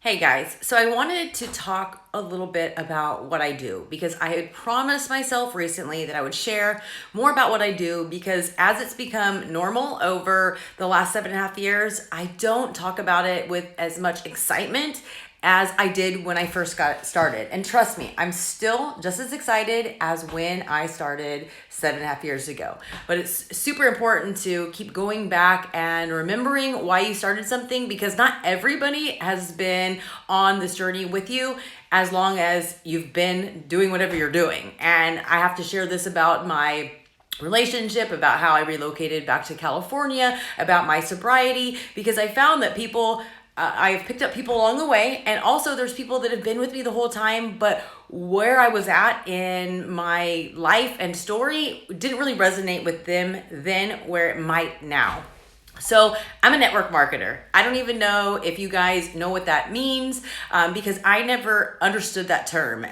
Hey guys, so I wanted to talk a little bit about what I do because I had promised myself recently that I would share more about what I do because as it's become normal over the last 7.5 years, I don't talk about it with as much excitement as I did when I first got started. And trust me, I'm still just as excited as when I started 7.5 years ago. But it's super important to keep going back and remembering why you started something because not everybody has been on this journey with you as long as you've been doing whatever you're doing. And I have to share this about my relationship, about how I relocated back to California, about my sobriety, because I found that I've picked up people along the way, and also there's people that have been with me the whole time, but where I was at in my life and story didn't really resonate with them then where it might now. So I'm a network marketer. I don't even know if you guys know what that means because I never understood that term.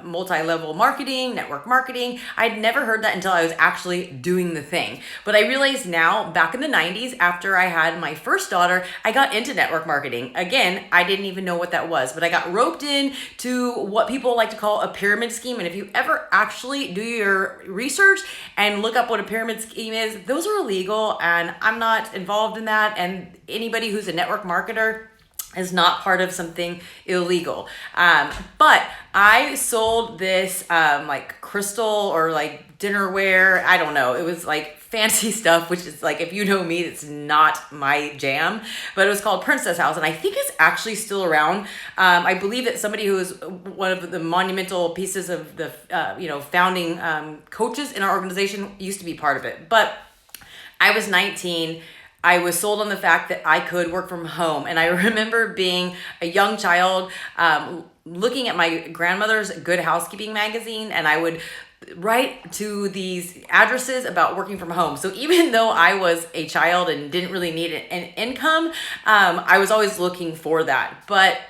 Multi-level marketing, network marketing. I'd never heard that until I was actually doing the thing. But I realized now, back in the 90s, after I had my first daughter, I got into network marketing. Again, I didn't even know what that was, but I got roped in to what people like to call a pyramid scheme. And if you ever actually do your research and look up what a pyramid scheme is, those are illegal and I'm not involved in that, and anybody who's a network marketer is not part of something illegal. But I sold this like crystal or like dinnerware. I don't know. It was like fancy stuff, which is like, if you know me, it's not my jam, but it was called Princess House. And I think it's actually still around. I believe that somebody who is one of the monumental pieces of the, founding coaches in our organization used to be part of it. But I was 19. I was sold on the fact that I could work from home. And I remember being a young child, looking at my grandmother's Good Housekeeping magazine, and I would write to these addresses about working from home. So even though I was a child and didn't really need an income, I was always looking for that. But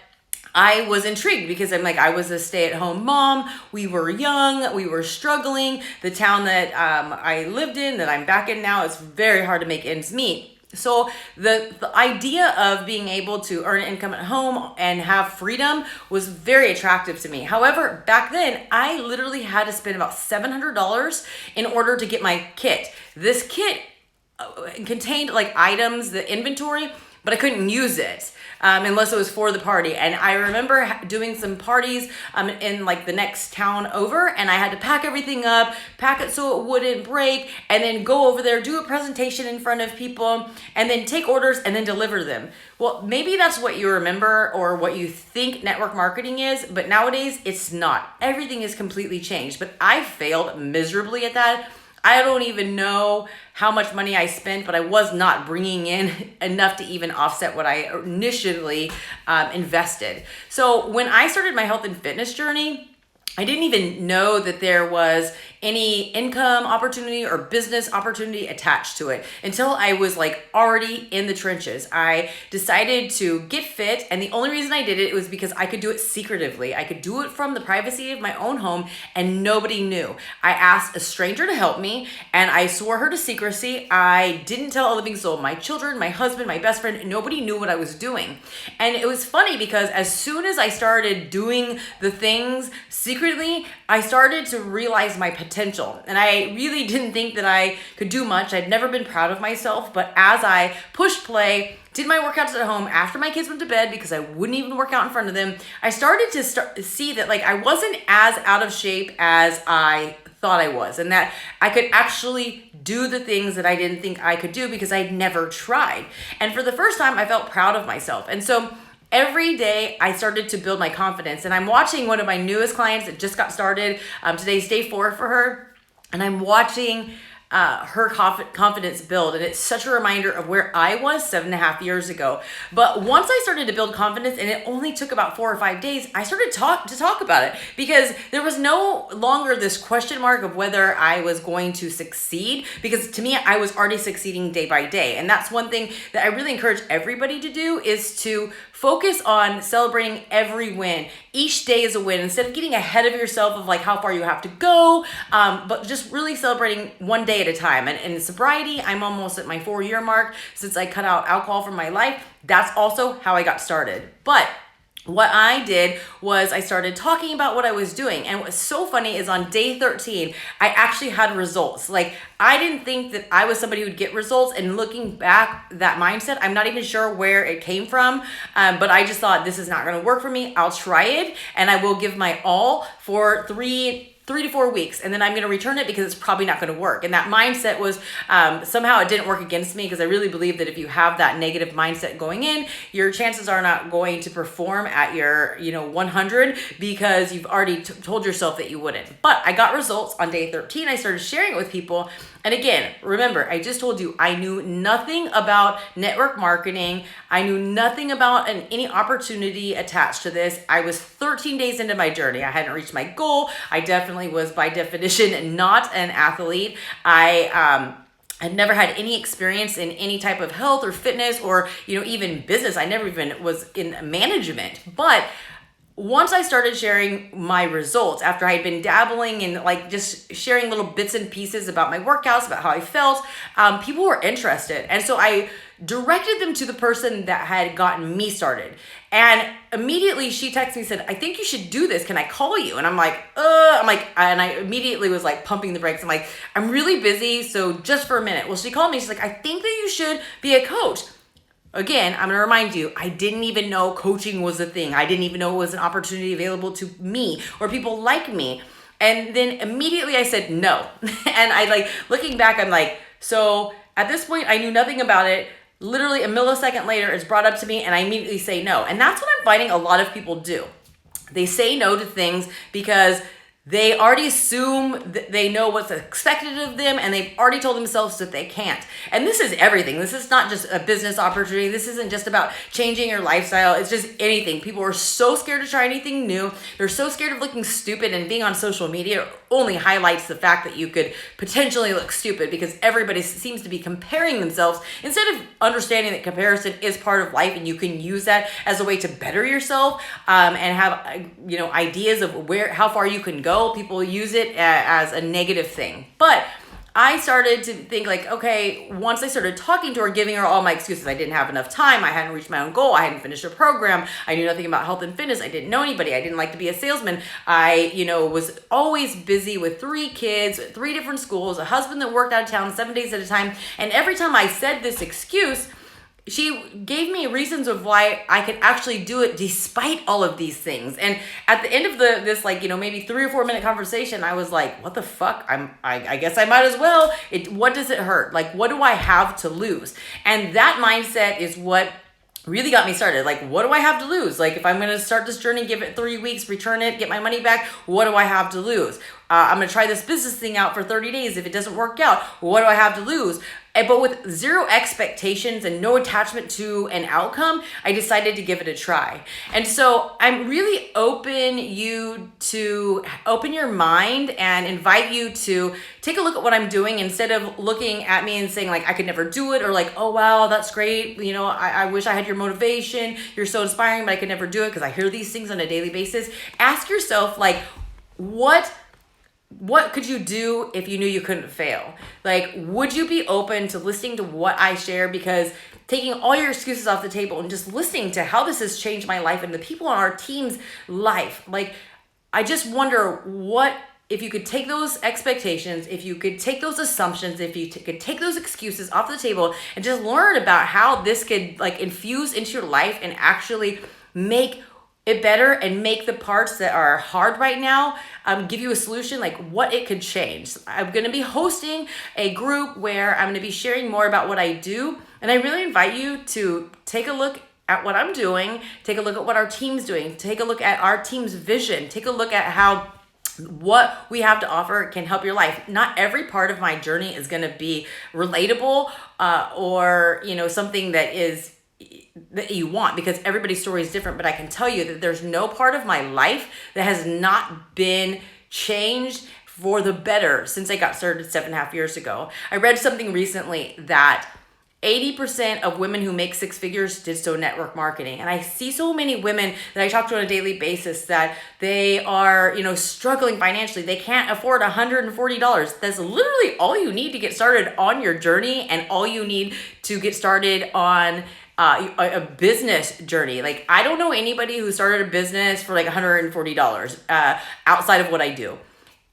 I was intrigued because I was a stay-at-home mom. We were young, we were struggling. The town that I lived in, that I'm back in now, it's very hard to make ends meet. So the idea of being able to earn income at home and have freedom was very attractive to me. However, back then, I literally had to spend about $700 in order to get my kit. This kit contained like items, the inventory, but I couldn't use it unless it was for the party. And I remember doing some parties in like the next town over, and I had to pack everything up, pack it so it wouldn't break, and then go over there, do a presentation in front of people, and then take orders and then deliver them. Well, maybe that's what you remember or what you think network marketing is, but nowadays it's not. Everything is completely changed, but I failed miserably at that. I don't even know how much money I spent, but I was not bringing in enough to even offset what I initially invested. So when I started my health and fitness journey, I didn't even know that there was any income opportunity or business opportunity attached to it until I was like already in the trenches. I decided to get fit, and the only reason I did it was because I could do it secretively. I could do it from the privacy of my own home and nobody knew. I asked a stranger to help me and I swore her to secrecy. I didn't tell a living soul, my children, my husband, my best friend, nobody knew what I was doing. And it was funny because as soon as I started doing the things secretly, I started to realize my potential. And I really didn't think that I could do much. I'd never been proud of myself, but as I pushed play, did my workouts at home after my kids went to bed because I wouldn't even work out in front of them, I started to see that like I wasn't as out of shape as I thought I was, and that I could actually do the things that I didn't think I could do because I'd never tried. And for the first time, I felt proud of myself. And so every day I started to build my confidence, and I'm watching one of my newest clients that just got started. Today's day 4 for her, and I'm watching her confidence build. And it's such a reminder of where I was 7.5 years ago. But once I started to build confidence, and it only took about 4 or 5 days, I started to talk about it because there was no longer this question mark of whether I was going to succeed, because to me, I was already succeeding day by day. And that's one thing that I really encourage everybody to do, is to focus on celebrating every win. Each day is a win, instead of getting ahead of yourself of like how far you have to go, but just really celebrating one day at a time. And in sobriety, I'm almost at my 4-year mark since I cut out alcohol from my life. That's also how I got started. But what I did was I started talking about what I was doing. And what's so funny is on day 13, I actually had results. Like, I didn't think that I was somebody who would get results. And looking back, that mindset, I'm not even sure where it came from. But I just thought, this is not going to work for me. I'll try it and I will give my all for three to 4 weeks, and then I'm going to return it because it's probably not going to work. And that mindset was somehow it didn't work against me, because I really believe that if you have that negative mindset going in, your chances are not going to perform at your 100, because you've already told yourself that you wouldn't. But I got results on day 13. I started sharing it with people. And again, remember, I just told you I knew nothing about network marketing. I knew nothing about any opportunity attached to this. I was 13 days into my journey. I hadn't reached my goal. I definitely was, by definition, not an athlete. I never had any experience in any type of health or fitness or, even business. I never even was in management. But once I started sharing my results, after I had been dabbling in just sharing little bits and pieces about my workouts, about how I felt, people were interested. And so I directed them to the person that had gotten me started. And immediately she texted me and said, I think you should do this. Can I call you? And I'm like, and I immediately was like pumping the brakes. I'm like, I'm really busy, so just for a minute. Well, she called me. She's like, I think that you should be a coach. Again, I'm going to remind you, I didn't even know coaching was a thing. I didn't even know it was an opportunity available to me or people like me. And then immediately I said no. And looking back, I'm like, so at this point, I knew nothing about it. Literally a millisecond later, it's brought up to me and I immediately say no. And that's what I'm finding a lot of people do. They say no to things because they already assume that they know what's expected of them, and they've already told themselves that they can't. And this is everything. This is not just a business opportunity. This isn't just about changing your lifestyle. It's just anything. People are so scared to try anything new. They're so scared of looking stupid, and being on social media only highlights the fact that you could potentially look stupid, because everybody seems to be comparing themselves instead of understanding that comparison is part of life and you can use that as a way to better yourself, and have ideas of how far you can go. People use it as a negative thing. But I started to think okay, once I started talking to her, giving her all my excuses. I didn't have enough time. I hadn't reached my own goal. I hadn't finished a program. I knew nothing about health and fitness. I didn't know anybody. I didn't like to be a salesman. I, was always busy with 3 kids, 3 different schools, a husband that worked out of town 7 days at a time. And every time I said this excuse, she gave me reasons of why I could actually do it despite all of these things. And at the end of this maybe 3 or 4 minute conversation, I was like, what the fuck? I guess I might as well. What does it hurt? What do I have to lose? And that mindset is what really got me started. What do I have to lose? If I'm going to start this journey, give it 3 weeks, return it, get my money back, what do I have to lose? I'm going to try this business thing out for 30 days. If it doesn't work out, what do I have to lose? But with zero expectations and no attachment to an outcome, I decided to give it a try. And so I'm really open your mind and invite you to take a look at what I'm doing, instead of looking at me and saying I could never do it, or oh, wow, that's great. I wish I had your motivation. You're so inspiring, but I could never do it, because I hear these things on a daily basis. Ask yourself, what could you do if you knew you couldn't fail? Would you be open to listening to what I share? Because taking all your excuses off the table and just listening to how this has changed my life and the people on our team's life. I just wonder if you could take those expectations, if you could take those assumptions, if you could take those excuses off the table and just learn about how this could infuse into your life and actually make it better, and make the parts that are hard right now, give you a solution, what it could change. I'm going to be hosting a group where I'm going to be sharing more about what I do. And I really invite you to take a look at what I'm doing, take a look at what our team's doing, take a look at our team's vision, take a look at how what we have to offer can help your life. Not every part of my journey is going to be relatable, or, something that you want, because everybody's story is different. But I can tell you that there's no part of my life that has not been changed for the better since I got started 7.5 years ago. I read something recently that 80% of women who make 6 figures did so network marketing. And I see so many women that I talk to on a daily basis that they are, struggling financially. They can't afford $140. That's literally all you need to get started on your journey, and all you need to get started on a business journey. Like, I don't know anybody who started a business for like $140 outside of what I do.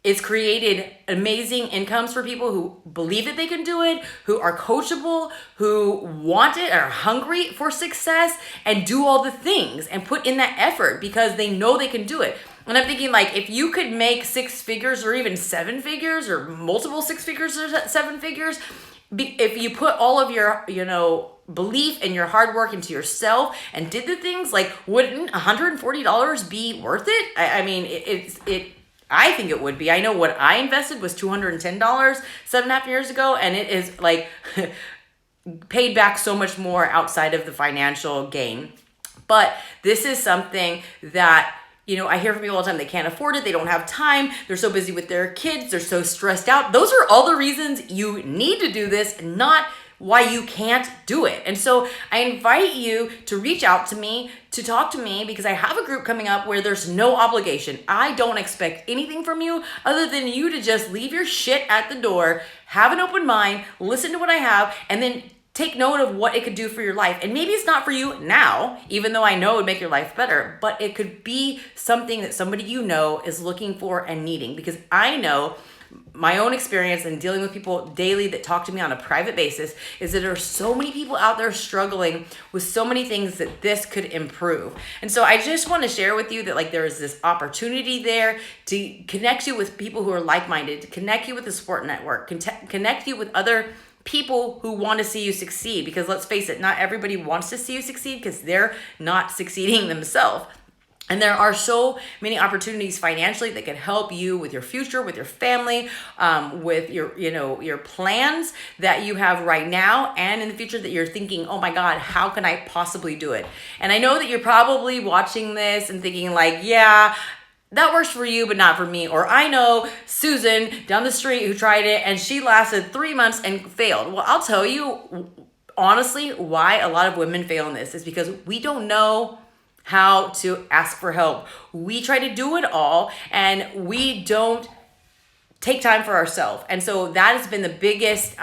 It's created amazing incomes for people who believe that they can do it, who are coachable, who want it, are hungry for success, and do all the things and put in that effort because they know they can do it. And I'm thinking, like, if you could make 6 figures or even 7 figures or multiple 6 figures or 7 figures, if you put all of your, belief and your hard work into yourself and did the things, like, wouldn't $140 be worth it? I mean, I think it would be. I know what I invested was $210 7.5 years ago, and it is like paid back so much more outside of the financial gain. But this is something that, I hear from people all the time, they can't afford it, they don't have time, they're so busy with their kids, they're so stressed out. Those are all the reasons you need to do this, not why you can't do it. And so I invite you to reach out to me, to talk to me, because I have a group coming up where there's no obligation. I don't expect anything from you other than you to just leave your shit at the door, have an open mind, listen to what I have, and then take note of what it could do for your life. And maybe it's not for you now, even though I know it would make your life better, but it could be something that somebody is looking for and needing. Because I know my own experience in dealing with people daily that talk to me on a private basis is that there are so many people out there struggling with so many things that this could improve. And so I just want to share with you that, like, there is this opportunity there to connect you with people who are like-minded, to connect you with a support network, connect you with other people who want to see you succeed. Because let's face it, not everybody wants to see you succeed because they're not succeeding themselves. And there are so many opportunities financially that can help you with your future, with your family, with your plans that you have right now and in the future that you're thinking, oh my God, how can I possibly do it? And I know that you're probably watching this and thinking, like, yeah, that works for you, but not for me. Or I know Susan down the street who tried it and she lasted 3 months and failed. Well, I'll tell you honestly why a lot of women fail in this is because we don't know how to ask for help. We try to do it all and we don't take time for ourselves. And so that has been the biggest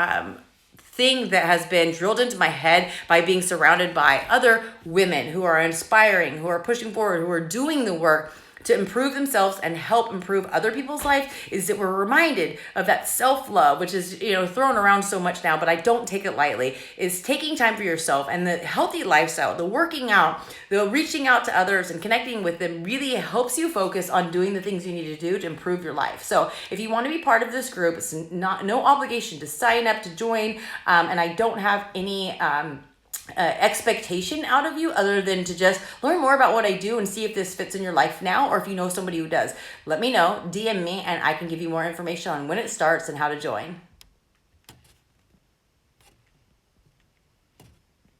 thing that has been drilled into my head by being surrounded by other women who are inspiring, who are pushing forward, who are doing the work to improve themselves and help improve other people's life, is that we're reminded of that self-love, which is, thrown around so much now, but I don't take it lightly, is taking time for yourself. And the healthy lifestyle, the working out, the reaching out to others and connecting with them really helps you focus on doing the things you need to do to improve your life. So if you want to be part of this group, it's no obligation to sign up, to join, and I don't have any expectation out of you other than to just learn more about what I do and see if this fits in your life now, or if you know somebody who does. Let me know, DM me, and I can give you more information on when it starts and how to join.